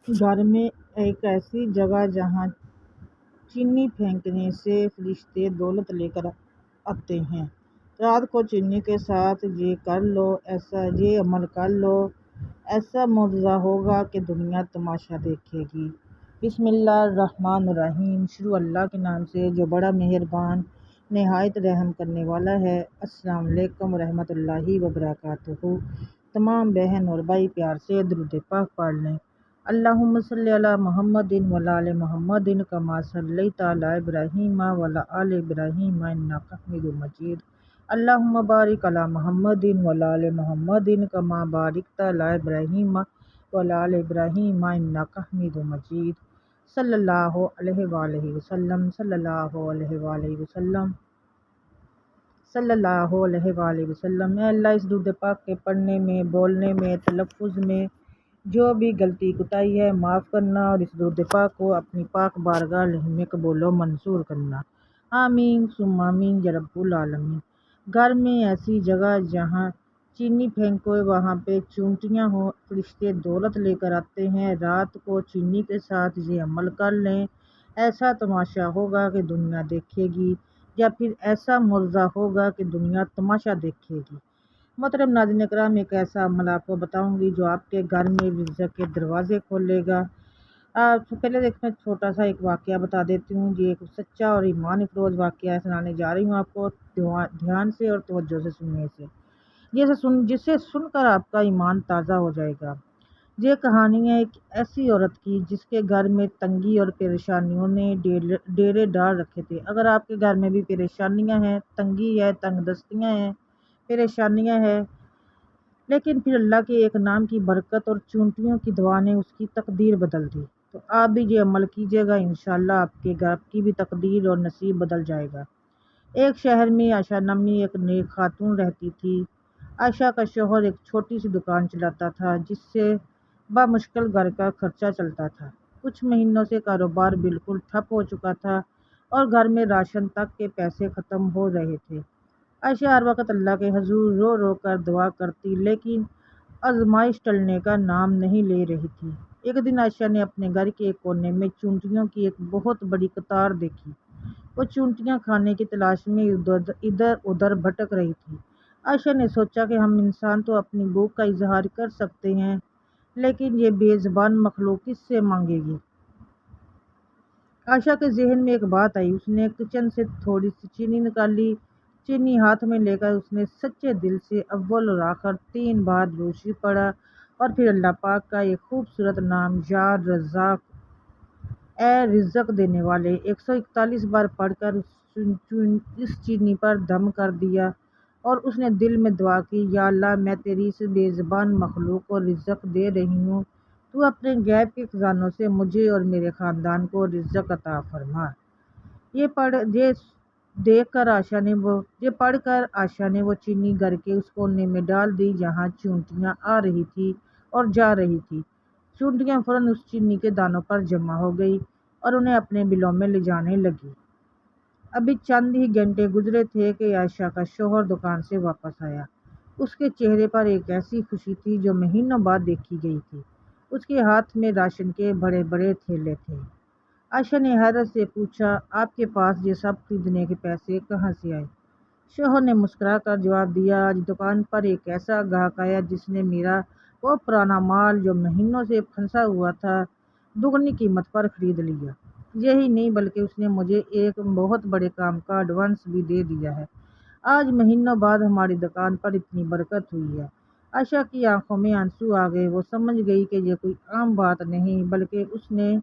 گھر میں ایک ایسی جگہ جہاں چینی پھینکنے سے فرشتے دولت لے کر آتے ہیں۔ رات کو چینی کے ساتھ یہ کر لو، یہ عمل کر لو، ایسا معجزہ ہوگا کہ دنیا تماشا دیکھے گی۔ بسم اللہ الرحمن الرحیم۔ شروع اللہ کے نام سے جو بڑا مہربان نہایت رحم کرنے والا ہے۔ السلام علیکم ورحمۃ اللہ وبرکاتہ۔ تمام بہن اور بھائی پیار سے درود پاک پڑھ لیں۔ اللہم صلی علی محمد وعلی آل محمد کما صلیت علی ابراہیم وعلی آل ابراہیم انک حمید مجید۔ اللہم بارک علی محمد وعلی آل محمد کما بارکت علی ابراہیم وعلی آل ابراہیم انک حمید مجید۔ صلی اللہ علیہ وآلہ وسلم، صلی اللہ علیہ وآلہ وسلم، صلی اللہ علیہ وآلہ وسلم۔ اے اللہ، اس درود پاک کے پڑھنے میں، بولنے میں، تلفظ میں جو بھی غلطی کوتاہی ہے معاف کرنا، اور اس درود پاک کو اپنی پاک بارگاہ میں قبول و منظور کرنا۔ آمین ثم آمین یا رب العالمین۔ گھر میں ایسی جگہ جہاں چینی پھینکو وہاں پہ چونٹیاں ہوں، فرشتے دولت لے کر آتے ہیں۔ رات کو چینی کے ساتھ یہ عمل کر لیں، ایسا تماشا ہوگا کہ دنیا دیکھے گی، یا پھر ایسا معجزہ ہوگا کہ دنیا تماشا دیکھے گی۔ محترم ناظرین کرام، ایک ایسا عمل آپ کو بتاؤں گی جو آپ کے گھر میں رزق کے دروازے کھولے گا۔ پہلے میں چھوٹا سا ایک واقعہ بتا دیتی ہوں۔ یہ ایک سچا اور ایمان افروز واقعہ سنانے جا رہی ہوں آپ کو، دھیان سے اور توجہ سے سننے سے، جسے سن کر آپ کا ایمان تازہ ہو جائے گا۔ یہ کہانی ہے ایک ایسی عورت کی جس کے گھر میں تنگی اور پریشانیوں نے ڈیرے ڈال رکھے تھے۔ اگر آپ کے گھر میں بھی پریشانیاں ہیں، تنگی ہے، تنگ دستیاں ہیں، پریشانیاں ہیں، لیکن پھر اللہ کے ایک نام کی برکت اور چونٹیوں کی دعا نے اس کی تقدیر بدل دی، تو آپ بھی یہ عمل کیجیے گا، انشاءاللہ آپ کے گھر کی بھی تقدیر اور نصیب بدل جائے گا۔ ایک شہر میں عائشہ نامی ایک نیک خاتون رہتی تھی۔ عائشہ کا شوہر ایک چھوٹی سی دکان چلاتا تھا جس سے بامشکل گھر کا خرچہ چلتا تھا۔ کچھ مہینوں سے کاروبار بالکل ٹھپ ہو چکا تھا اور گھر میں راشن تک کے پیسے ختم ہو رہے تھے۔ عائشہ ہر وقت اللہ کے حضور رو رو کر دعا کرتی، لیکن آزمائش ٹلنے کا نام نہیں لے رہی تھی۔ ایک دن عائشہ نے اپنے گھر کے ایک کونے میں چونٹیوں کی ایک بہت بڑی قطار دیکھی۔ وہ چونٹیاں کھانے کی تلاش میں ادھر ادھر بھٹک رہی تھی۔ عائشہ نے سوچا کہ ہم انسان تو اپنی بھوک کا اظہار کر سکتے ہیں، لیکن یہ بے زبان مخلوق کس سے مانگے گی؟ عائشہ کے ذہن میں ایک بات آئی۔ اس نے کچن سے تھوڑی سی چینی نکالی۔ چینی ہاتھ میں لے کر اس نے سچے دل سے اول اور آخر 3 بار درود شریف پڑھا، اور پھر اللہ پاک کا ایک خوبصورت نام یا رزاق، اے رزق دینے والے، 141 بار پڑھ کر اس چینی پر دم کر دیا، اور اس نے دل میں دعا کی، یا اللہ، میں تیری اس بے زبان مخلوق کو رزق دے رہی ہوں، تو اپنے غیب کے خزانوں سے مجھے اور میرے خاندان کو رزق عطا فرما۔ یہ پڑھ کر عائشہ نے وہ چینی گھر کے اس کونے میں ڈال دی جہاں چونٹیاں آ رہی تھی اور جا رہی تھی۔ چونٹیاں فوراً اس چینی کے دانوں پر جمع ہو گئی اور انہیں اپنے بلوں میں لے جانے لگی۔ ابھی چند ہی گھنٹے گزرے تھے کہ عائشہ کا شوہر دکان سے واپس آیا۔ اس کے چہرے پر ایک ایسی خوشی تھی جو مہینوں بعد دیکھی گئی تھی۔ اس کے ہاتھ میں راشن کے بڑے بڑے تھیلے تھے۔ عائشہ نے حیرت سے پوچھا، آپ کے پاس یہ سب خریدنے کے پیسے کہاں سے آئے؟ شوہر نے مسکرا کر جواب دیا، آج دکان پر ایک ایسا گاہک آیا جس نے میرا وہ پرانا مال جو مہینوں سے پھنسا ہوا تھا دگنی قیمت پر خرید لیا۔ یہی نہیں بلکہ اس نے مجھے ایک بہت بڑے کام کا ایڈوانس بھی دے دیا ہے۔ آج مہینوں بعد ہماری دکان پر اتنی برکت ہوئی ہے۔ عائشہ کی آنکھوں میں آنسو آ گئے۔ وہ سمجھ گئی کہ یہ کوئی عام بات نہیں، بلکہ اس نے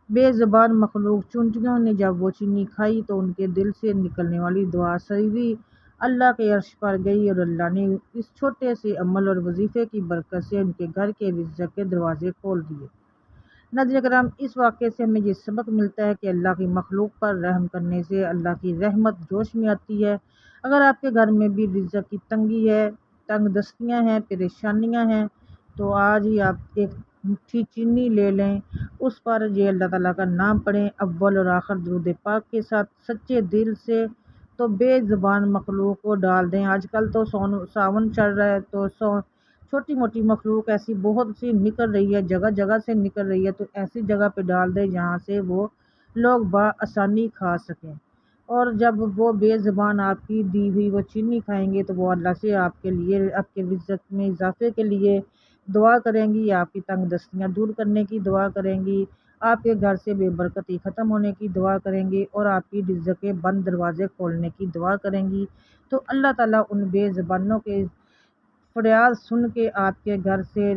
بے زبان مخلوق چونٹیوں نے جب وہ چینی کھائی تو ان کے دل سے نکلنے والی دعا سیدھی اللہ کے عرش پر گئی، اور اللہ نے اس چھوٹے سے عمل اور وظیفے کی برکت سے ان کے گھر کے رزق کے دروازے کھول دیے۔ ناظرین کرام، اس واقعے سے ہمیں یہ سبق ملتا ہے کہ اللہ کی مخلوق پر رحم کرنے سے اللہ کی رحمت جوش میں آتی ہے۔ اگر آپ کے گھر میں بھی رزق کی تنگی ہے، تنگ دستیاں ہیں، پریشانیاں ہیں، تو آج ہی آپ ایک مٹھی چینی لے لیں، اس پر یہ اللہ تعالیٰ کا نام پڑھیں، اول اور آخر درود پاک کے ساتھ سچے دل سے، تو بے زبان مخلوق کو ڈال دیں۔ آج کل تو ساون چل رہا ہے، تو چھوٹی موٹی مخلوق ایسی بہت سی نکل رہی ہے، جگہ جگہ سے نکل رہی ہے، تو ایسی جگہ پہ ڈال دے جہاں سے وہ لوگ بآسانی کھا سکیں۔ اور جب وہ بے زبان آپ کی دی ہوئی وہ چینی کھائیں گے تو وہ اللہ سے آپ کے لیے، آپ کے رزق میں اضافے کے لیے دعا کریں گی، آپ کی تنگ دستیاں دور کرنے کی دعا کریں گی، آپ کے گھر سے بے برکتی ختم ہونے کی دعا کریں گی، اور آپ کی رزق کے بند دروازے کھولنے کی دعا کریں گی۔ تو اللہ تعالیٰ ان بے زبانوں کے فریاد سن کے آپ کے گھر سے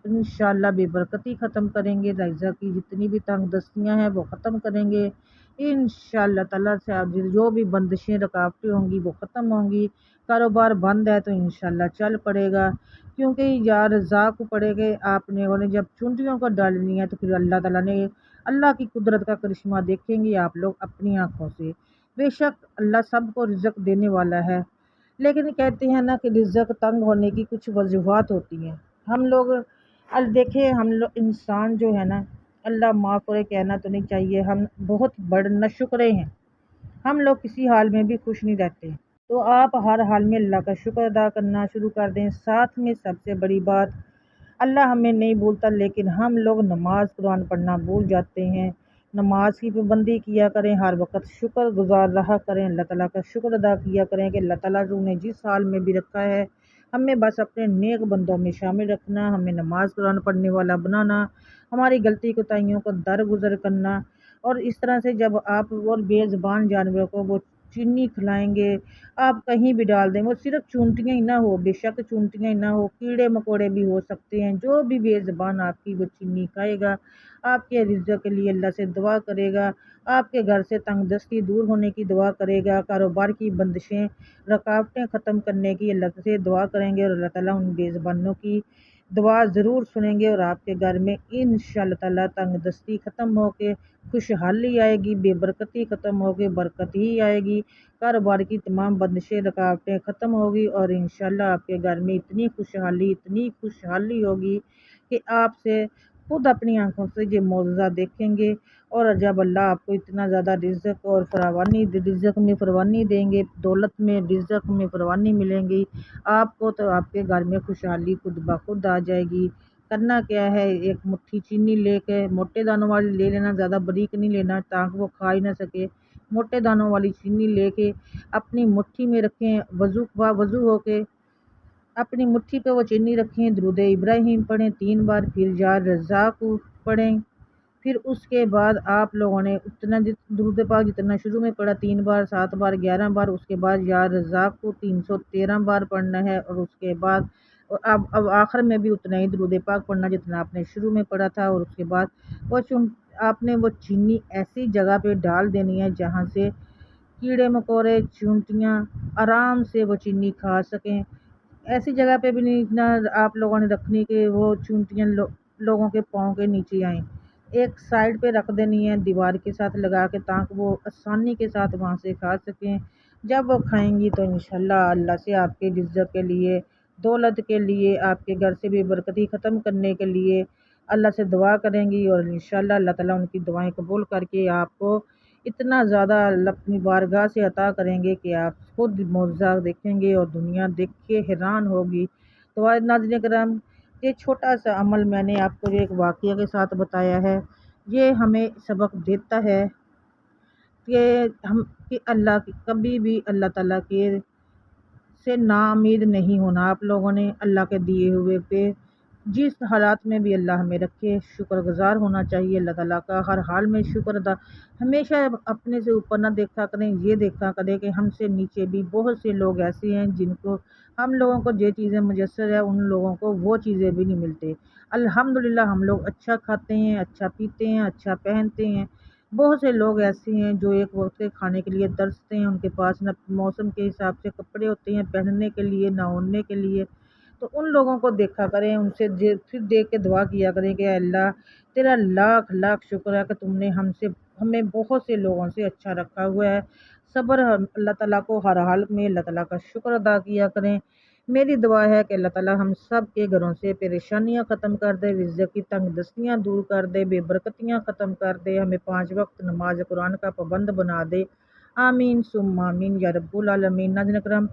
انشاءاللہ بے برکتی ختم کریں گے، رزق کی جتنی بھی تنگ دستیاں ہیں وہ ختم کریں گے انشاءاللہ تعالیٰ سے۔ آپ جو بھی بندشیں رکاوٹیں ہوں گی وہ ختم ہوں گی۔ کاروبار بند ہے تو انشاءاللہ چل پڑے گا، کیونکہ یا رزاق پڑے گے آپ نے، اور جب چونٹیوں کو ڈالنی ہے تو پھر اللہ تعالیٰ نے اللہ کی قدرت کا کرشمہ دیکھیں گے آپ لوگ اپنی آنکھوں سے۔ بے شک اللہ سب کو رزق دینے والا ہے، لیکن کہتے ہیں نا کہ رزق تنگ ہونے کی کچھ وجوہات ہوتی ہیں۔ ہم لوگ دیکھیں، ہم لوگ انسان جو ہے نا، اللہ معاف کرے کہنا تو نہیں چاہیے، ہم بہت بڑے ناشکرے ہیں، ہم لوگ کسی حال میں بھی خوش نہیں رہتے۔ تو آپ ہر حال میں اللہ کا شکر ادا کرنا شروع کر دیں۔ ساتھ میں سب سے بڑی بات، اللہ ہمیں نہیں بھولتا، لیکن ہم لوگ نماز قرآن پڑھنا بھول جاتے ہیں۔ نماز کی پابندی کیا کریں، ہر وقت شکر گزار رہا کریں، اللہ تعالیٰ کا شکر ادا کیا کریں کہ اللہ تعالیٰ نے جس حال میں بھی رکھا ہے ہمیں بس اپنے نیک بندوں میں شامل رکھنا، ہمیں نماز قرآن پڑھنے والا بنانا، ہماری غلطی کوتاہیوں کو درگزر کرنا۔ اور اس طرح سے جب آپ اور بے زبان جانوروں کو وہ چینی کھلائیں گے، آپ کہیں بھی ڈال دیں، وہ صرف چونٹیاں ہی نہ ہو، بے شک چونٹیاں ہی نہ ہو، کیڑے مکوڑے بھی ہو سکتے ہیں، جو بھی بے زبان آپ کی وہ چینی کھائے گا آپ کے رزق کے لیے اللہ سے دعا کرے گا، آپ کے گھر سے تنگ دستی دور ہونے کی دعا کرے گا، کاروبار کی بندشیں رکاوٹیں ختم کرنے کی اللہ سے دعا کریں گے، اور اللہ تعالیٰ ان بے زبانوں کی دعا ضرور سنیں گے، اور آپ کے گھر میں انشاءاللہ تعالیٰ تنگ دستی ختم ہو کے خوشحالی آئے گی، بے برکتی ختم ہو کے برکت ہی آئے گی، کاروبار کی تمام بندشیں رکاوٹیں ختم ہوگی، اور انشاءاللہ آپ کے گھر میں اتنی خوشحالی ہوگی کہ آپ سے خود اپنی آنکھوں سے یہ معجزہ دیکھیں گے۔ اور جب اللہ آپ کو اتنا زیادہ رزق اور رزق میں فراوانی دیں گے، دولت میں رزق میں فراوانی ملیں گی آپ کو، تو آپ کے گھر میں خوشحالی خود بخود آ جائے گی۔ کرنا کیا ہے، ایک مٹھی چینی لے کے موٹے دانوں والی لے لینا، زیادہ باریک نہیں لینا تاکہ وہ کھا ہی نہ سکے، موٹے دانوں والی چینی لے کے اپنی مٹھی میں رکھیں، وضو ہو کے اپنی مٹھی پہ وہ چینی رکھیں، درود ابراہیم پڑھیں 3 بار، پھر یا رزاق پڑھیں، پھر اس کے بعد آپ لوگوں نے اتنا درود پاک جتنا شروع میں پڑھا 3 بار، 7 بار، 11 بار، اس کے بعد یا رزاق کو 313 بار پڑھنا ہے، اور اس کے بعد اب آخر میں بھی اتنا ہی درود پاک پڑھنا جتنا آپ نے شروع میں پڑھا تھا، اور اس کے بعد آپ نے وہ چینی ایسی جگہ پہ ڈال دینی ہے جہاں سے کیڑے مکوڑے چونٹیاں آرام سے وہ چینی کھا سکیں۔ ایسی جگہ پہ بھی نہیں نہ آپ لوگوں نے رکھنی کہ وہ چونٹیاں لوگوں کے پاؤں کے نیچے آئیں، ایک سائڈ پہ رکھ دینی ہے دیوار کے ساتھ لگا کے تاکہ وہ آسانی کے ساتھ وہاں سے کھا سکیں۔ جب وہ کھائیں گی تو انشاءاللہ اللہ سے آپ کے رزق کے لیے، دولت کے لیے، آپ کے گھر سے بے برکتی ختم کرنے کے لیے اللہ سے دعا کریں گی، اور انشاءاللہ اللہ تعالیٰ ان کی دعائیں قبول کر کے آپ کو اتنا زیادہ اللہ اپنی بارگاہ سے عطا کریں گے کہ آپ خود معجزہ دیکھیں گے اور دنیا دیکھ کے حیران ہوگی۔ تو ناظرین کرام، یہ چھوٹا سا عمل میں نے آپ کو ایک واقعہ کے ساتھ بتایا ہے، یہ ہمیں سبق دیتا ہے کہ اللہ کبھی بھی اللہ تعالیٰ کے سے نا امید نہیں ہونا۔ آپ لوگوں نے اللہ کے دیے ہوئے پہ جس حالات میں بھی اللہ ہمیں رکھے شکر گزار ہونا چاہیے، اللہ تعالیٰ کا ہر حال میں شکر ادا، ہمیشہ اپنے سے اوپر نہ دیکھا کریں، یہ دیکھا کریں کہ ہم سے نیچے بھی بہت سے لوگ ایسے ہیں جن کو ہم لوگوں کو جو چیزیں میسر ہے ان لوگوں کو وہ چیزیں بھی نہیں ملتے۔ الحمدللہ ہم لوگ اچھا کھاتے ہیں، اچھا پیتے ہیں، اچھا پہنتے ہیں، بہت سے لوگ ایسے ہیں جو ایک وقت کے کھانے کے لیے ترستے ہیں، ان کے پاس نہ موسم کے حساب سے کپڑے ہوتے ہیں پہننے کے لیے، نہ اوڑھنے کے لیے، تو ان لوگوں کو دیکھا کریں، ان سے پھر دیکھ کے دعا کیا کریں کہ اے اللہ تیرا لاکھ لاکھ شکر ہے کہ تم نے ہمیں بہت سے لوگوں سے اچھا رکھا ہوا ہے۔ صبر اللہ تعالیٰ کو ہر حال میں اللہ تعالیٰ کا شکر ادا کیا کریں۔ میری دعا ہے کہ اللہ تعالیٰ ہم سب کے گھروں سے پریشانیاں ختم کر دے، رزق کی تنگ دستیاں دور کر دے، بے برکتیاں ختم کر دے، ہمیں 5 وقت نماز قرآن کا پابند بنا دے، آمین ثم آمین یا رب العالمین۔ ناظرین اکرام،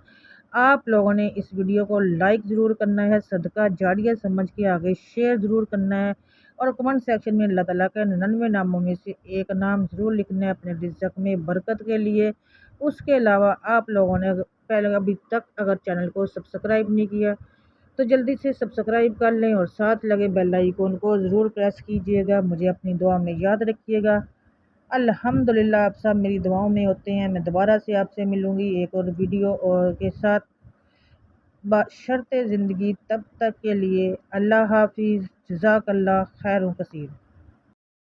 آپ لوگوں نے اس ویڈیو کو لائک ضرور کرنا ہے، صدقہ جاریہ سمجھ کے آگے شیئر ضرور کرنا ہے، اور کمنٹ سیکشن میں اللہ تعالیٰ کے 99 ناموں میں سے ایک نام ضرور لکھنا ہے اپنے رزق میں برکت کے لیے۔ اس کے علاوہ آپ لوگوں نے ابھی تک اگر چینل کو سبسکرائب نہیں کیا تو جلدی سے سبسکرائب کر لیں اور ساتھ لگے بیل آئیکن کو ضرور پریس کیجیے گا۔ مجھے اپنی دعا میں یاد رکھیے گا۔ الحمدللہ آپ سب میری دعاؤں میں ہوتے ہیں۔ میں دوبارہ سے آپ سے ملوں گی ایک اور ویڈیو اور کے ساتھ بشرط زندگی، تب تک کے لیے اللہ حافظ، جزاک اللہ خیر و کثیر۔